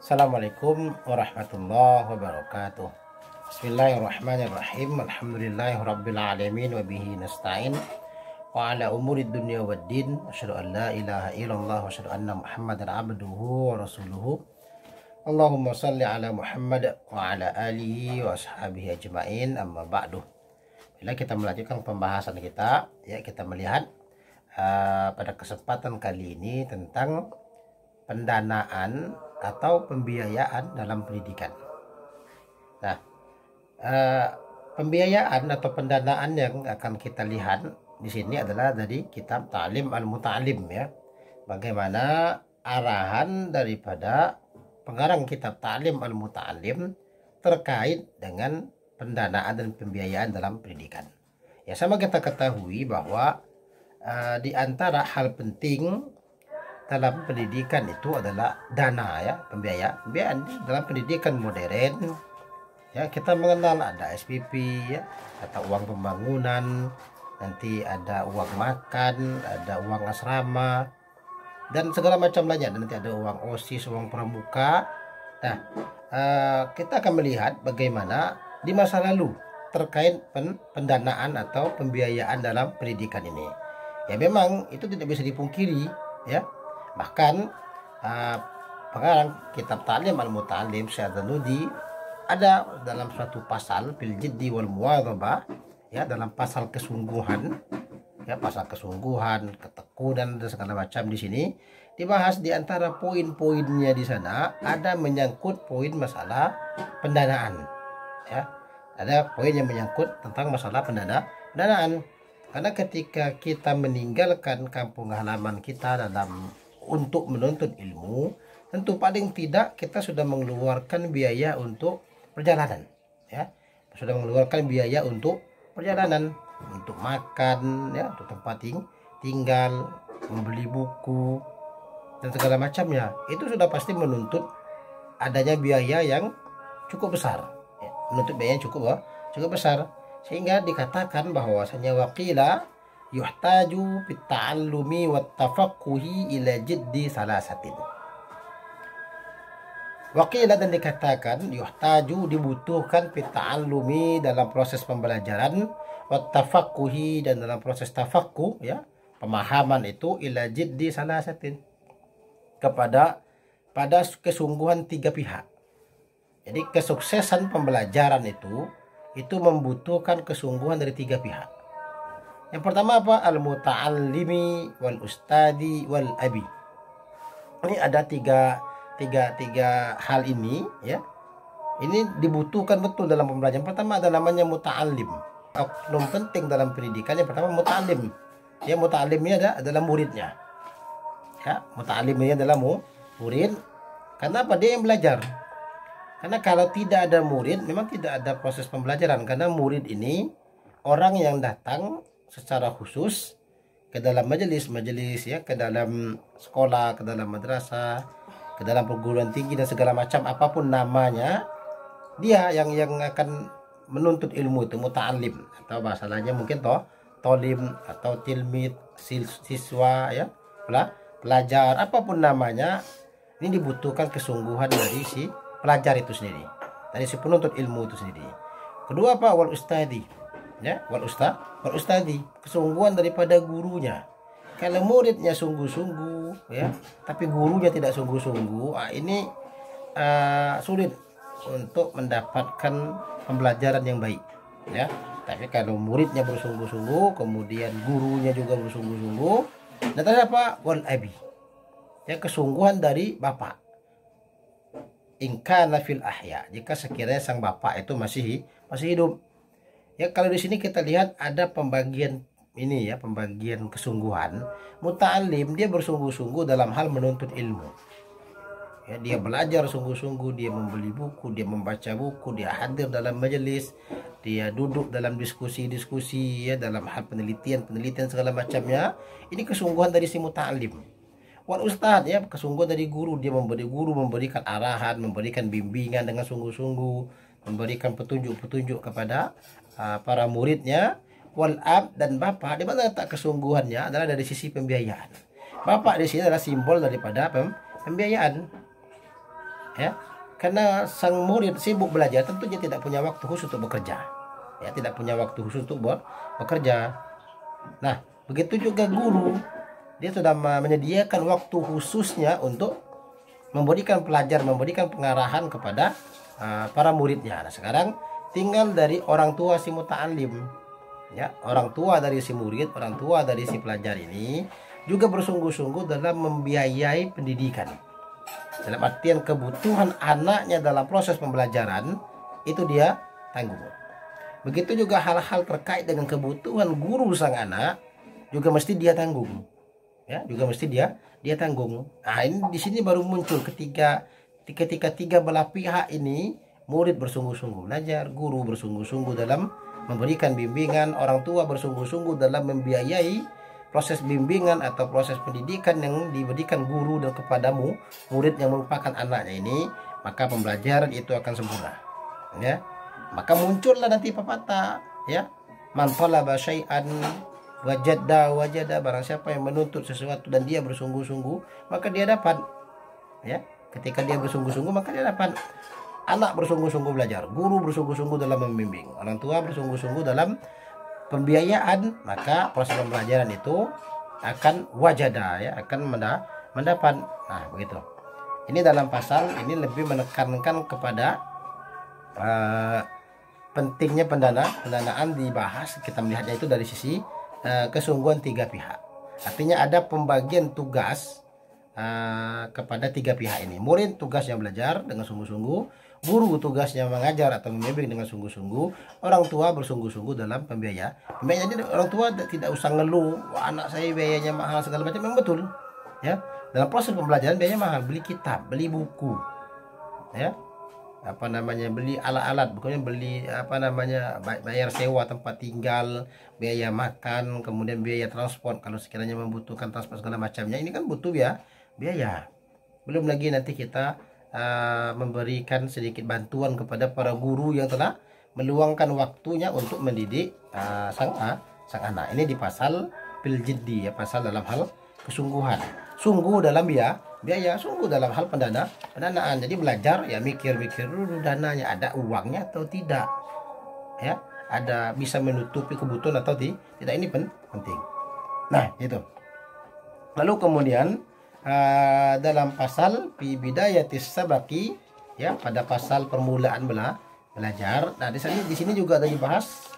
Assalamualaikum warahmatullahi wabarakatuh. Bismillahirrahmanirrahim. Alhamdulillahirabbil alamin wa bihi nasta'in wa ala umurid dunya waddin. Asyhadu an la ilaha illallah wa asyhadu anna Muhammadar abduhu wa rasuluhu. Allahumma shalli ala Muhammad wa ala alihi wa ashabihi ajmain. Amma ba'du. Bila kita melanjutkan pembahasan kita, ya kita melihat pada kesempatan kali ini tentang pendanaan atau pembiayaan dalam pendidikan. Nah, pembiayaan atau pendanaan yang akan kita lihat di sini adalah dari kitab Ta'lim Al-Muta'allim, ya. Bagaimana arahan daripada pengarang kitab Ta'lim Al-Muta'allim terkait dengan pendanaan dan pembiayaan dalam pendidikan. Ya, sama kita ketahui bahwa di antara hal penting dalam pendidikan itu adalah dana, ya, pembiayaan dalam pendidikan modern. Ya, kita mengenal ada SPP, ya, atau uang pembangunan, nanti ada uang makan, ada uang asrama dan segala macam lainnya, dan nanti ada uang OSIS, uang pramuka. Nah, kita akan melihat bagaimana di masa lalu terkait pendanaan atau pembiayaan dalam pendidikan ini. Ya, memang itu tidak bisa dipungkiri, ya. Bahkan pengarang kitab Ta'lim Al-Muta'allim Syekh Zanudi ada dalam suatu pasal fil jiddi wal muwadhabah, ya, dalam pasal kesungguhan, ya, pasal kesungguhan, ketekunan dan segala macam. Di sini dibahas di antara poin-poinnya, di sana ada menyangkut poin masalah pendanaan, ya. Ada poin yang menyangkut tentang masalah pendanaan. Karena ketika kita meninggalkan kampung halaman kita untuk menuntut ilmu, tentu paling tidak kita sudah mengeluarkan biaya untuk perjalanan, ya. Sudah mengeluarkan biaya untuk perjalanan, untuk makan, ya, untuk tempat tinggal, membeli buku dan segala macamnya. Itu sudah pasti menuntut adanya biaya yang cukup besar, ya, menuntut biaya yang cukup besar, sehingga dikatakan bahwasanya waqila yuhtaju fit ta'allumi wat tafaqquhi ila jiddi salasatin. Waqila, dan dikatakan yuhtaju, dibutuhkan fit ta'allumi, dalam proses pembelajaran, wat tafaqquhi, dan dalam proses tafaqquh, ya, pemahaman itu, ila jiddi salasatin, pada kesungguhan tiga pihak. Jadi kesuksesan pembelajaran itu membutuhkan kesungguhan dari tiga pihak. Yang pertama apa? Al-muta'allimi wal ustadi wal abi. Ini ada tiga hal ini, ya. Ini dibutuhkan betul dalam pembelajaran. Pertama ada namanya muta'allim. Oknum penting dalam pendidikan yang pertama muta'allim. Ya, muta'allim ini adalah muridnya. Ya, muta'allim ini adalah murid. Karena apa? Dia yang belajar. Karena kalau tidak ada murid, memang tidak ada proses pembelajaran. Karena murid ini orang yang datang secara khusus ke dalam majelis, ya, ke dalam sekolah, ke dalam madrasah, ke dalam perguruan tinggi dan segala macam, apapun namanya, dia yang akan menuntut ilmu itu muta'allim, atau bahasa lainnya mungkin tolim atau tilmid, siswa, ya, pelajar, apapun namanya. Ini dibutuhkan kesungguhan dari si pelajar itu sendiri, dari si penuntut ilmu itu sendiri. Kedua apa? Wal ustadi, ya, wal ustadi, kesungguhan daripada gurunya. Kalau muridnya sungguh-sungguh, ya, tapi gurunya tidak sungguh-sungguh, ini sulit untuk mendapatkan pembelajaran yang baik, ya. Tapi kalau muridnya bersungguh-sungguh, kemudian gurunya juga bersungguh-sungguh, dan tadi apa? Wal abi, ya, kesungguhan dari bapak. Ingkana fil ahya, jika sekiranya sang bapak itu masih hidup. Ya, kalau di sini kita lihat ada pembagian ini, ya, pembagian kesungguhan. Muta'allim, dia bersungguh-sungguh dalam hal menuntut ilmu. Ya, dia belajar sungguh-sungguh, dia membeli buku, dia membaca buku, dia hadir dalam majelis, dia duduk dalam diskusi-diskusi, ya, dalam hal penelitian segala macamnya. Ini kesungguhan dari si muta'allim. Wal ustad, ya, kesungguhan dari guru, dia memberikan arahan, memberikan bimbingan dengan sungguh-sungguh, memberikan petunjuk-petunjuk kepada para muridnya. Wal ab, dan bapak, di mana letak kesungguhannya adalah dari sisi pembiayaan. Bapak di sini adalah simbol daripada pembiayaan. ya. Karena sang murid sibuk belajar, tentunya tidak punya waktu khusus untuk bekerja. Ya, tidak punya waktu khusus untuk bekerja. Nah, begitu juga guru, dia sudah menyediakan waktu khususnya untuk memberikan pelajar, memberikan pengarahan kepada para muridnya. Nah, sekarang tinggal dari orang tua si muta'alim, ya, orang tua dari si murid, orang tua dari si pelajar ini juga bersungguh-sungguh dalam membiayai pendidikan. Dalam artian kebutuhan anaknya dalam proses pembelajaran itu dia tanggung. Begitu juga hal-hal terkait dengan kebutuhan guru sang anak juga mesti dia tanggung. Ya, juga mesti dia tanggung. Nah, ini di sini baru muncul ketika tiga belah pihak ini, murid bersungguh-sungguh belajar, guru bersungguh-sungguh dalam memberikan bimbingan, orang tua bersungguh-sungguh dalam membiayai proses bimbingan atau proses pendidikan yang diberikan guru dan kepadamu murid yang merupakan anaknya ini, maka pembelajaran itu akan sempurna. Ya, maka muncullah nanti pepatah, ya, man talaba syai'an wajada, barang siapa yang menuntut sesuatu dan dia bersungguh-sungguh maka dia dapat. Ya, ketika dia bersungguh-sungguh maka dia dapat. Anak bersungguh-sungguh belajar, guru bersungguh-sungguh dalam membimbing, orang tua bersungguh-sungguh dalam pembiayaan, maka proses pembelajaran itu akan wajada, ya, akan mendapat. Nah, begitu. Ini dalam pasal ini lebih menekankan kepada pentingnya pendanaan dibahas. Kita melihatnya itu dari sisi kesungguhan tiga pihak. Artinya ada pembagian tugas kepada tiga pihak ini. Murid tugasnya belajar dengan sungguh-sungguh, guru tugasnya mengajar atau membimbing dengan sungguh-sungguh, orang tua bersungguh-sungguh dalam pembiayaan. Jadi orang tua tidak usah ngeluh, anak saya biayanya mahal segala macam. Memang betul, ya. Dalam proses pembelajaran biayanya mahal, beli kitab, beli buku, ya, beli alat-alat, bukannya beli bayar sewa tempat tinggal, biaya makan, kemudian biaya transport kalau sekiranya membutuhkan transport segala macamnya, ini kan butuh biaya. Belum lagi nanti kita memberikan sedikit bantuan kepada para guru yang telah meluangkan waktunya untuk mendidik sang anak. Ini di pasal fil jiddi, ya, pasal dalam hal kesungguhan, sungguh dalam biaya, sungguh dalam hal pendanaan. Jadi belajar ya mikir-mikir dulu dananya, ada uangnya atau tidak, ya, ada bisa menutupi kebutuhan atau tidak. Ini penting. Nah, itu. Lalu kemudian dalam pasal fi bidayatis sabaki, ya, pada pasal permulaan belajar. Nah, di sini juga ada dibahas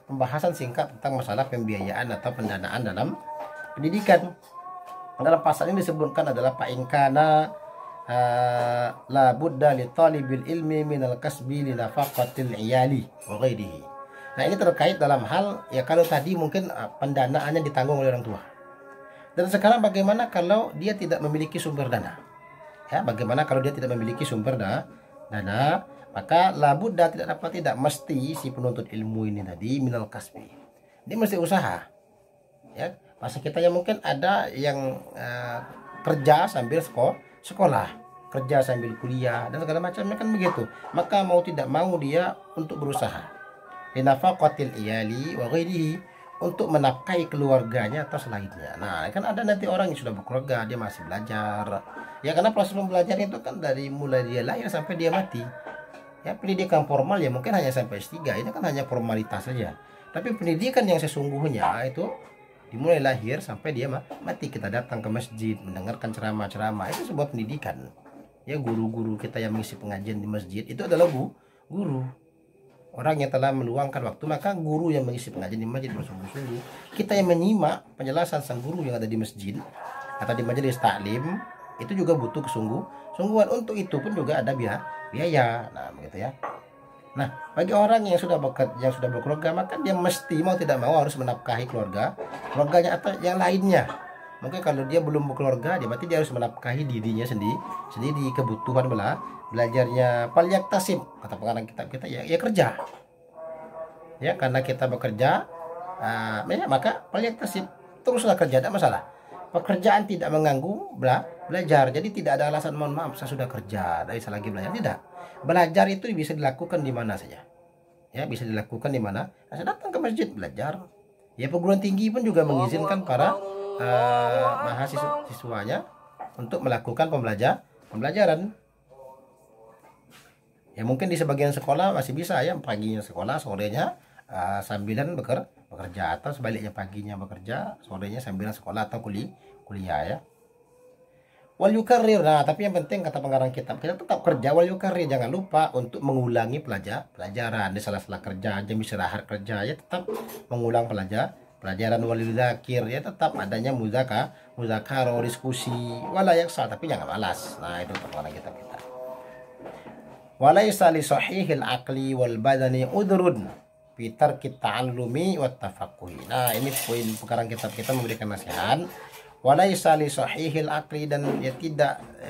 pembahasan singkat tentang masalah pembiayaan atau pendanaan dalam pendidikan. Dalam pasal ini disebutkan adalah pa'inkana la budda li talibil ilmi minal kasbi li nafaqatil iyali wa ghairihi. Nah, ini terkait dalam hal, ya, kalau tadi mungkin pendanaannya ditanggung oleh orang tua. Dan sekarang bagaimana kalau dia tidak memiliki sumber dana? Ya, bagaimana kalau dia tidak memiliki sumber dana? Maka la budda, tidak mesti si penuntut ilmu ini tadi minal kasbi. Dia mesti usaha. Ya, masa kita yang mungkin ada yang kerja sambil sekolah, kerja sambil kuliah dan segala macamnya kan begitu. Maka mau tidak mau dia untuk berusaha. Linafaqatil iyali wa ghairihi, untuk menafkahi keluarganya atau selainnya. Nah, kan ada nanti orang yang sudah berkeluarga, dia masih belajar. Ya, karena proses pembelajaran itu kan dari mulai dia lahir sampai dia mati. Ya, pendidikan formal ya mungkin hanya sampai S3, ini kan hanya formalitas saja. Tapi pendidikan yang sesungguhnya itu dimulai lahir sampai dia mati. Kita datang ke masjid, mendengarkan ceramah-ceramah, itu sebuah pendidikan. Ya, guru-guru kita yang mengisi pengajian di masjid itu adalah guru. Orang yang telah meluangkan waktu, maka guru yang mengisi pengajian di masjid bersungguh-sungguh. Kita yang menyimak penjelasan sang guru yang ada di masjid atau di majelis taklim, itu juga butuh sungguhan. Untuk itu pun juga ada biaya. Nah, begitu ya. Nah, bagi orang yang sudah berkeluarga, maka dia mesti mau tidak mau harus menafkahi keluarganya atau yang lainnya. Mungkin kalau dia belum berkeluarga, berarti dia harus menafkahi dirinya sendiri kebutuhan belajarnya. Palyak tasib, kata pengarang kitab kita, ya kerja. Ya, karena kita bekerja, maka palyak tasib, teruslah kerja, tidak masalah. Pekerjaan tidak mengganggu belajar. Jadi tidak ada alasan mohon maaf saya sudah kerja, tidak bisa lagi belajar. Tidak. Belajar itu bisa dilakukan di mana saja. Ya, bisa dilakukan di mana. Saya datang ke masjid belajar. Ya, perguruan tinggi pun juga mengizinkan para mahasiswanya untuk melakukan pembelajaran. Ya mungkin di sebagian sekolah masih bisa ya, paginya sekolah, sorenya sambilan bekerja, atau sebaliknya paginya bekerja, sorenya sambilan sekolah atau kuliah ya. Wal yukarrir. Nah, tapi yang penting kata pengarang kitab, kita tetap kerja wal yukarrir. Jangan lupa untuk mengulangi pelajaran di sela-sela kerja, jam istirahat kerja ya, tetap mengulang pelajaran wal yuzakir ya, tetap adanya muzakaro, diskusi, wala yaksal, tapi jangan malas. Nah, itu pengarang kitab kita. Walaysa li sahihil aqli wal badani udrun fi tarki ta'allumi wat tafaqquhi. Nah, ini poin pengarang kitab kita memberikan nasihat. Walaysa li sahihil aqli, dan ya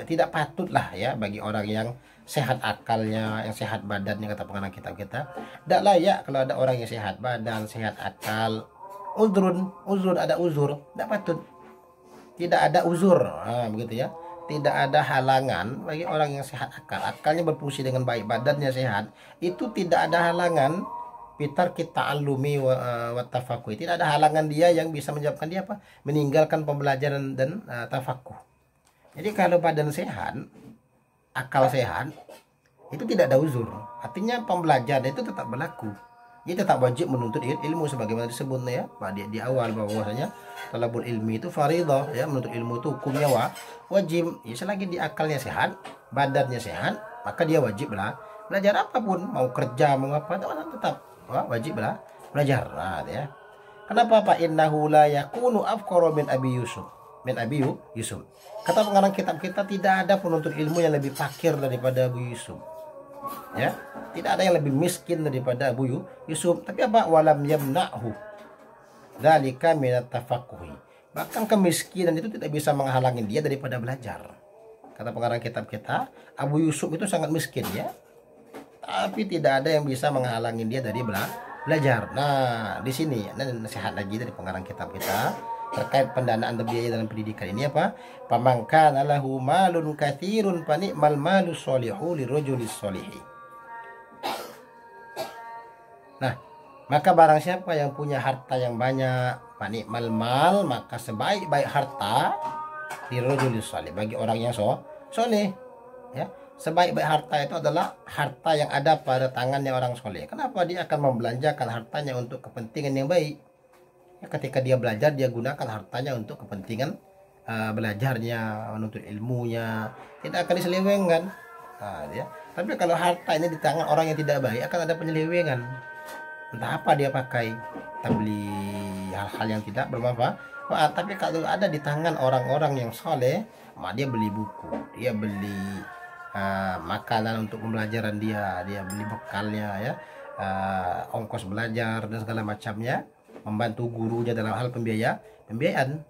tidak patutlah ya bagi orang yang sehat akalnya, yang sehat badannya, kata pengarang kitab kita. Tidak layak kalau ada orang yang sehat badan, sehat akal, uzur, ada uzur, tidak patut. Tidak ada uzur. Nah, begitu ya. Tidak ada halangan bagi orang yang sehat akal, akalnya berfungsi dengan baik, badannya sehat, itu tidak ada halangan pitar kita alumi wa tafakuh. Tidak ada halangan dia yang bisa menyebabkan dia apa? Meninggalkan pembelajaran dan tafakuh. Jadi kalau badan sehat, akal sehat, itu tidak ada uzur. Artinya pembelajaran itu tetap berlaku. Dia tetap wajib menuntut ilmu sebagaimana disebutnya ya di awal, bahwasanya talabul ilmi itu faridah ya, menuntut ilmu itu hukumnya wajib. Ya selagi di akalnya sehat, badannya sehat, maka dia wajib belajar apapun, mau kerja mau apa, tetap wajib belajar. Nah, ya. Kenapa Pak? Innahu la yakunu afqara min Abi Yusuf. Kata pengarang kitab kita, tidak ada penuntut ilmu yang lebih fakir daripada Abu Yusuf. Ya, tidak ada yang lebih miskin daripada Abu Yusuf. Tapi apa? Walam yamna'hu dzalika minat tafaqquhi. Bahkan kemiskinan itu tidak bisa menghalangi dia daripada belajar. Kata pengarang kitab kita, Abu Yusuf itu sangat miskin ya, tapi tidak ada yang bisa menghalangi dia dari belajar. Nah, di sini ada nasihat lagi dari pengarang kitab kita terkait pendanaan dan biaya dalam pendidikan ini apa? Pamangkana lahu malun katsirun fa ni'mal malu sholihu lirajuli sholihi. Nah, maka barang siapa yang punya harta yang banyak, fa ni'mal mal, maka sebaik-baik harta lirajuli sholih, bagi orang yang soleh ya. Sebaik-baik harta itu adalah harta yang ada pada tangannya orang soleh. Kenapa? Dia akan membelanjakan hartanya untuk kepentingan yang baik. Ya, ketika dia belajar, dia gunakan hartanya untuk kepentingan belajarnya, menuntut ilmunya, tidak akan diselewengkan. Nah, ya. Tapi kalau harta ini di tangan orang yang tidak baik, akan ada penyelewengan. Entah apa dia pakai, kita beli hal-hal yang tidak bermanfaat. Tapi kalau ada di tangan orang-orang yang soleh, dia beli buku, dia beli makanan untuk pembelajaran dia beli bekalnya ya, ongkos belajar dan segala macamnya, membantu gurunya dalam hal pembiayaan,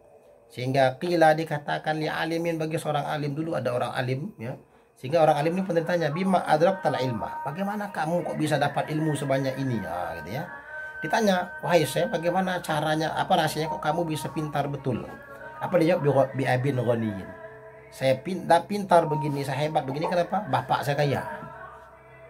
sehingga qila dikatakan li alimin, bagi seorang alim. Dulu ada orang alim ya, sehingga orang alim ini penanya, bima adraktal ilma, bagaimana kamu kok bisa dapat ilmu sebanyak ini ya, gitu ya. Ditanya, wahai saya, bagaimana caranya, apa rahasianya kok kamu bisa pintar betul? Apa dia jawab? Bi abin ghaniyin, saya pintar begini, saya hebat begini, kenapa? Bapak saya kaya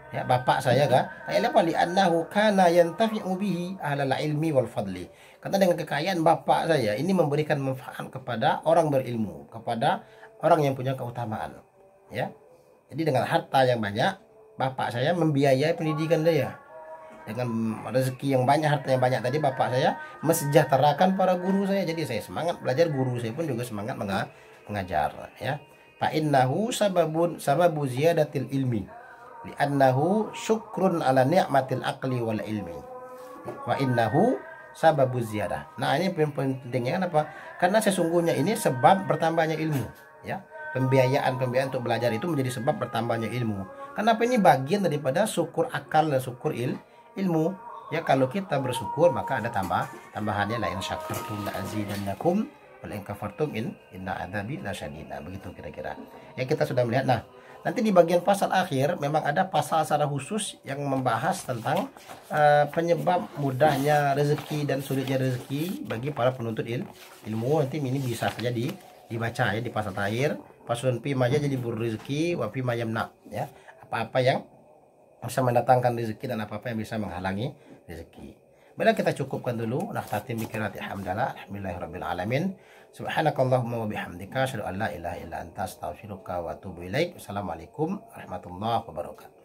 ya, bapak saya kaya apa? Li annahu kana yantafi'u bihi ahlal ilmi wal fadli. Karena dengan kekayaan bapak saya ini memberikan manfaat kepada orang berilmu, kepada orang yang punya keutamaan ya. Jadi dengan harta yang banyak, bapak saya membiayai pendidikan dia. Dengan rezeki yang banyak, harta yang banyak tadi, bapak saya mesejahterakan para guru saya. Jadi saya semangat belajar, guru saya pun juga semangat mengajar ya. Fa innahu sababu ziyadatil ilmi li'annahu syukrun ala ni'matil aqli wal ilmi. Wa innahu sababu ziyadah. Nah, ini poin pentingnya kenapa? Karena sesungguhnya ini sebab bertambahnya ilmu ya. Pembiayaan untuk belajar itu menjadi sebab bertambahnya ilmu. Kenapa? Ini bagian daripada syukur akal dan syukur ilmu ya. Kalau kita bersyukur, maka ada tambahannya, la in syakartum la azidannakum wal in kafartum inna adzabi lasyadid. Begitu kira-kira ya, kita sudah melihat. Nah, nanti di bagian pasal akhir memang ada pasal secara khusus yang membahas tentang penyebab mudahnya rezeki dan sulitnya rezeki bagi para penuntut ilmu. Nanti ini bisa saja dibaca ya di pasal terakhir, paslon fi ma yajlibur rizki wa fi ma yamna ya, apa-apa yang bisa mendatangkan rezeki dan apa-apa yang bisa menghalangi rezeki. Bila kita cukupkan dulu, naktatim bi qiraati hamdalah, alhamdulillahirabbil alamin. Subhanakallahumma wa bihamdika asyhadu an la ilaha illa anta astaghfiruka wa atubu ilaik. Wassalamualaikum warahmatullahi wabarakatuh.